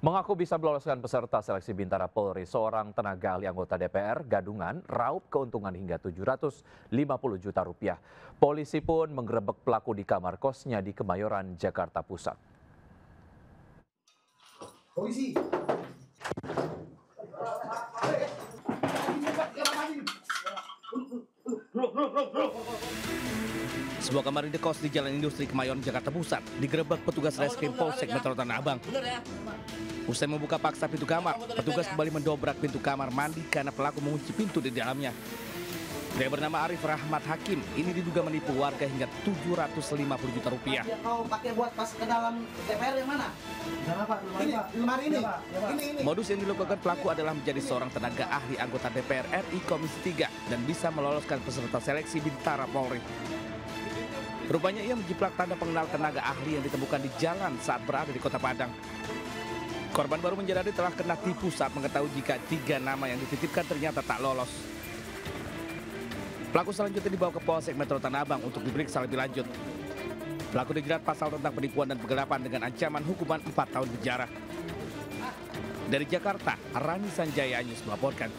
Mengaku bisa meloloskan peserta seleksi Bintara Polri, seorang tenaga ahli anggota DPR gadungan raup keuntungan hingga 750 juta rupiah. Polisi pun menggerebek pelaku di kamar kosnya di Kemayoran, Jakarta Pusat. Polisi. Sebuah kamar indekos di Jalan Industri Kemayoran, Jakarta Pusat digerebek petugas Reskrim Polsek Metro Tanah Abang. Usai membuka paksa pintu kamar, petugas kembali mendobrak pintu kamar mandi karena pelaku mengunci pintu di dalamnya. Pria bernama Arif Rahmat Hakim ini diduga menipu warga hingga 750 juta rupiah. Kau pakai buat pas ke dalam DPR yang mana? Lemari ini. Modus yang dilakukan pelaku adalah menjadi seorang tenaga ahli anggota DPR RI Komisi 3 dan bisa meloloskan peserta seleksi Bintara Polri. Rupanya ia menjiplak tanda pengenal tenaga ahli yang ditemukan di jalan saat berada di Kota Padang. Korban baru menyadari telah kena tipu saat mengetahui jika 3 nama yang dititipkan ternyata tak lolos. Pelaku selanjutnya dibawa ke Polsek Metro Tanah Abang untuk diperiksa lebih lanjut. Pelaku dijerat pasal tentang penipuan dan penggelapan dengan ancaman hukuman 4 tahun penjara. Dari Jakarta, Rani Sanjaya News melaporkan.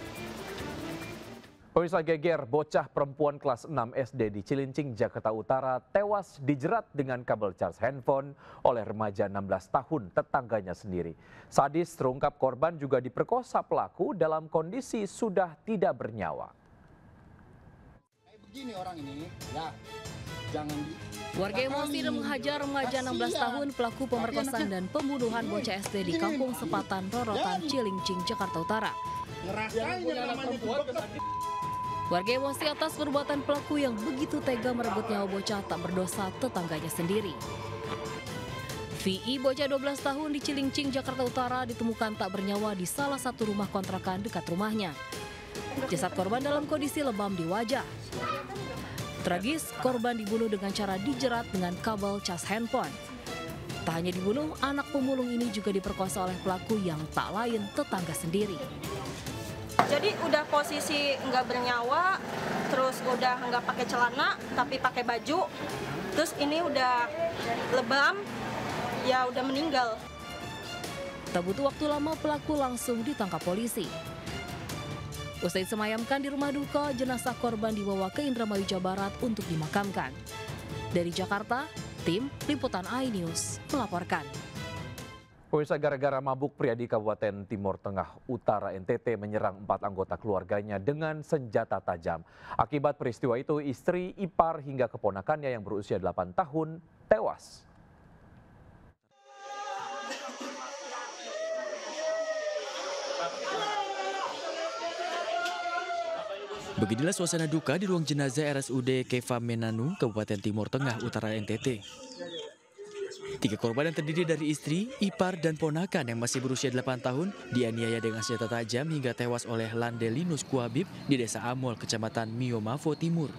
Pemirsa, geger, bocah perempuan kelas 6 SD di Cilincing, Jakarta Utara tewas dijerat dengan kabel charge handphone oleh remaja 16 tahun tetangganya sendiri. Sadis terungkap korban juga diperkosa pelaku dalam kondisi sudah tidak bernyawa. Begini orang ini, ya, jangan Warga emosi dan menghajar remaja 16 tahun pelaku pemerkosaan dan pembunuhan bocah SD di Kampung Sepatan, Rorotan, Cilincing, Jakarta Utara. Warga emosi atas perbuatan pelaku yang begitu tega merebut nyawa bocah tak berdosa tetangganya sendiri. VI, bocah 12 tahun di Cilincing, Jakarta Utara ditemukan tak bernyawa di salah satu rumah kontrakan dekat rumahnya. Jasad korban dalam kondisi lebam di wajah. Tragis, korban dibunuh dengan cara dijerat dengan kabel cas handphone. Tak hanya dibunuh, anak pemulung ini juga diperkosa oleh pelaku yang tak lain tetangga sendiri. Jadi udah posisi nggak bernyawa, terus udah nggak pakai celana, tapi pakai baju. Terus ini udah lebam, ya udah meninggal. Tak butuh waktu lama, pelaku langsung ditangkap polisi. Usai disemayamkan di rumah duka, jenazah korban dibawa ke Indramayu, Jawa Barat untuk dimakamkan. Dari Jakarta, tim Liputan iNews melaporkan. Pemirsa, gara-gara mabuk, pria di Kabupaten Timur Tengah Utara NTT menyerang 4 anggota keluarganya dengan senjata tajam. Akibat peristiwa itu, istri, ipar hingga keponakannya yang berusia 8 tahun tewas. Beginilah suasana duka di ruang jenazah RSUD Keva Menanu, Kabupaten Timur Tengah Utara NTT. 3 korban yang terdiri dari istri, ipar, dan ponakan yang masih berusia 8 tahun dianiaya dengan senjata tajam hingga tewas oleh Landelinus Kuabib di Desa Amol, Kecamatan Miomavo Timur.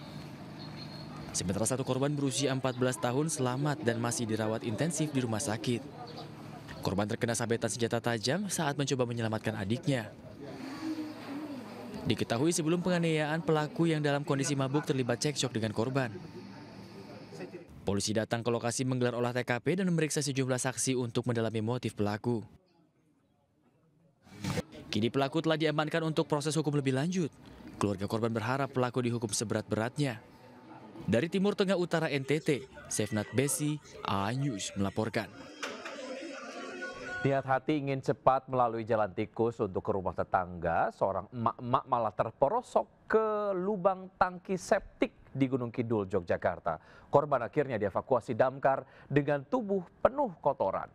Sementara 1 korban berusia 14 tahun selamat dan masih dirawat intensif di rumah sakit. Korban terkena sabetan senjata tajam saat mencoba menyelamatkan adiknya. Diketahui sebelum penganiayaan, pelaku yang dalam kondisi mabuk terlibat cekcok dengan korban. Polisi datang ke lokasi menggelar olah TKP dan memeriksa sejumlah saksi untuk mendalami motif pelaku. Kini pelaku telah diamankan untuk proses hukum lebih lanjut. Keluarga korban berharap pelaku dihukum seberat-beratnya. Dari Timur Tengah Utara NTT, Sefnat Besi, iNews melaporkan. Niat hati ingin cepat melalui jalan tikus untuk ke rumah tetangga, seorang emak-emak malah terperosok ke lubang tangki septik di Gunung Kidul, Yogyakarta. Korban akhirnya dievakuasi damkar dengan tubuh penuh kotoran.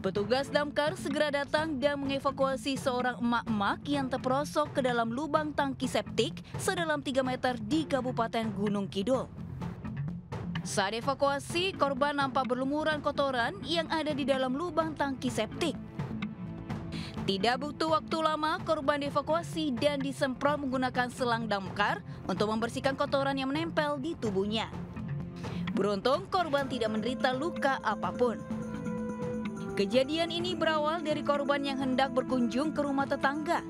Petugas damkar segera datang dan mengevakuasi seorang emak-emak yang terperosok ke dalam lubang tangki septik sedalam 3 meter di Kabupaten Gunung Kidul. Saat evakuasi, korban nampak berlumuran kotoran yang ada di dalam lubang tangki septik. Tidak butuh waktu lama, korban dievakuasi dan disemprot menggunakan selang damkar untuk membersihkan kotoran yang menempel di tubuhnya. Beruntung, korban tidak menderita luka apapun. Kejadian ini berawal dari korban yang hendak berkunjung ke rumah tetangga.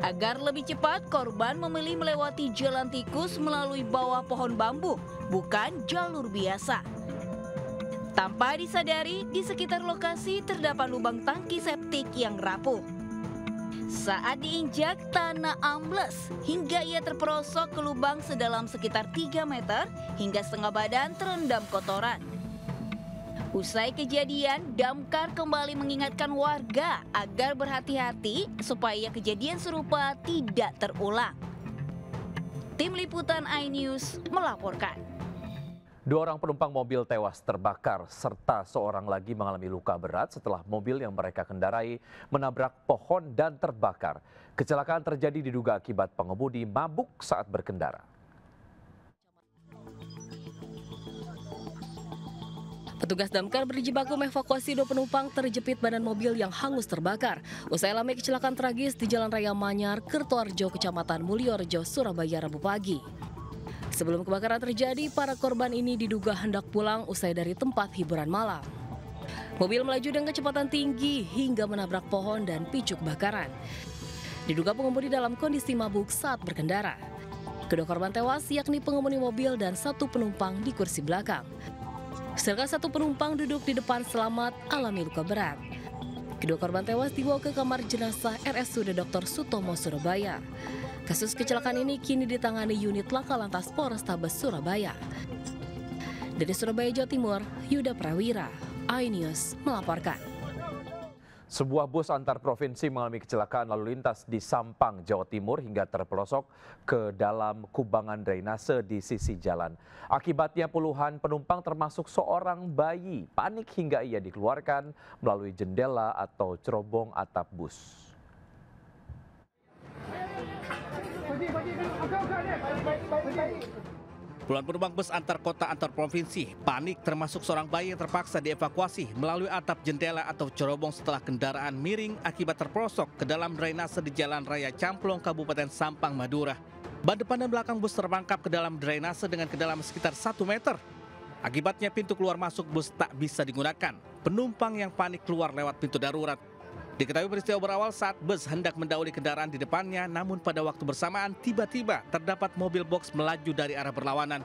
Agar lebih cepat, korban memilih melewati jalan tikus melalui bawah pohon bambu, bukan jalur biasa. Tanpa disadari, di sekitar lokasi terdapat lubang tangki septik yang rapuh. Saat diinjak, tanah ambles hingga ia terperosok ke lubang sedalam sekitar 3 meter hingga setengah badan terendam kotoran. Usai kejadian, damkar kembali mengingatkan warga agar berhati-hati supaya kejadian serupa tidak terulang. Tim Liputan iNews melaporkan. 2 orang penumpang mobil tewas terbakar serta seorang lagi mengalami luka berat setelah mobil yang mereka kendarai menabrak pohon dan terbakar. Kecelakaan terjadi diduga akibat pengemudi mabuk saat berkendara. Petugas damkar berjibaku mengevakuasi 2 penumpang terjepit badan mobil yang hangus terbakar. Usai alami kecelakaan tragis di Jalan Raya Manyar, Kertoarjo, Kecamatan Mulyorejo, Surabaya, Rabu pagi. Sebelum kebakaran terjadi, para korban ini diduga hendak pulang usai dari tempat hiburan malam. Mobil melaju dengan kecepatan tinggi hingga menabrak pohon dan picu kebakaran. Diduga pengemudi dalam kondisi mabuk saat berkendara. Kedua korban tewas yakni pengemudi mobil dan 1 penumpang di kursi belakang. Sedangkan 1 penumpang duduk di depan selamat alami luka berat. Kedua korban tewas dibawa ke kamar jenazah RSUD Dr. Sutomo, Surabaya. Kasus kecelakaan ini kini ditangani unit Laka Lantas Polrestabes Surabaya. Dari Surabaya, Jawa Timur, Yuda Prawira, iNews melaporkan. Sebuah bus antar provinsi mengalami kecelakaan lalu lintas di Sampang, Jawa Timur hingga terpelosok ke dalam kubangan drainase di sisi jalan. Akibatnya puluhan penumpang termasuk seorang bayi panik hingga ia dikeluarkan melalui jendela atau cerobong atap bus. Puluhan penumpang bus antar kota antar provinsi panik termasuk seorang bayi yang terpaksa dievakuasi melalui atap jendela atau cerobong setelah kendaraan miring akibat terperosok ke dalam drainase di Jalan Raya Camplong, Kabupaten Sampang, Madura. Ban depan dan belakang bus terperangkap ke dalam drainase dengan kedalaman sekitar 1 meter. Akibatnya pintu keluar masuk bus tak bisa digunakan. Penumpang yang panik keluar lewat pintu darurat. Diketahui peristiwa berawal saat bus hendak mendahului kendaraan di depannya, namun pada waktu bersamaan tiba-tiba terdapat mobil box melaju dari arah berlawanan.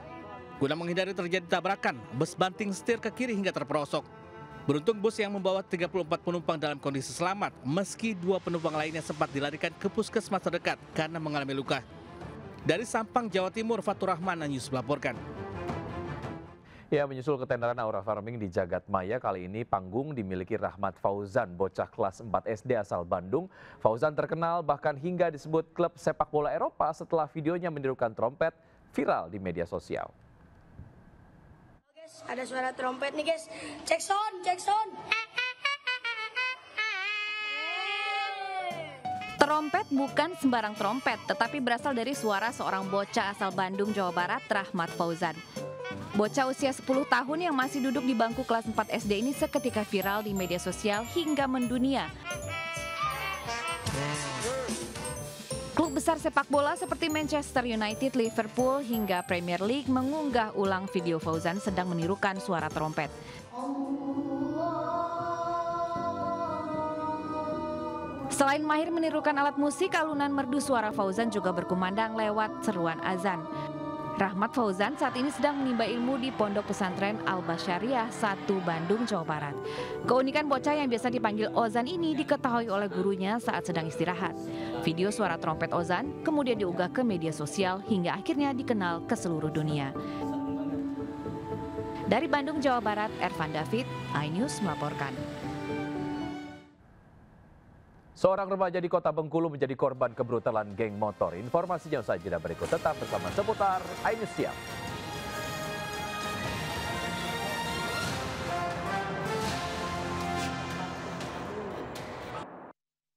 Guna menghindari terjadi tabrakan, bus banting setir ke kiri hingga terperosok. Beruntung bus yang membawa 34 penumpang dalam kondisi selamat, meski 2 penumpang lainnya sempat dilarikan ke puskesmas terdekat karena mengalami luka. Dari Sampang, Jawa Timur, Fatur Rahman, iNews melaporkan. Ya, menyusul ketenaran Aura Farming di Jagat Maya, kali ini panggung dimiliki Rahmat Fauzan, bocah kelas 4 SD asal Bandung. Fauzan terkenal bahkan hingga disebut klub sepak bola Eropa setelah videonya menirukan trompet viral di media sosial. Guys, ada suara trompet nih guys. Cek sound, cek sound. Trompet bukan sembarang trompet, tetapi berasal dari suara seorang bocah asal Bandung, Jawa Barat, Rahmat Fauzan. Bocah usia 10 tahun yang masih duduk di bangku kelas 4 SD ini seketika viral di media sosial hingga mendunia. Klub besar sepak bola seperti Manchester United, Liverpool hingga Premier League mengunggah ulang video Fauzan sedang menirukan suara trompet. Selain mahir menirukan alat musik, alunan merdu suara Fauzan juga berkumandang lewat seruan azan. Rahmat Fauzan saat ini sedang menimba ilmu di Pondok Pesantren Al-Basyariah 1 Bandung, Jawa Barat. Keunikan bocah yang biasa dipanggil Ozan ini diketahui oleh gurunya saat sedang istirahat. Video suara trompet Ozan kemudian diunggah ke media sosial hingga akhirnya dikenal ke seluruh dunia. Dari Bandung, Jawa Barat, Ervan David, iNews melaporkan. Seorang remaja di Kota Bengkulu menjadi korban kebrutalan geng motor. Informasinya usai jeda berikut, tetap bersama Seputar iNews Siang.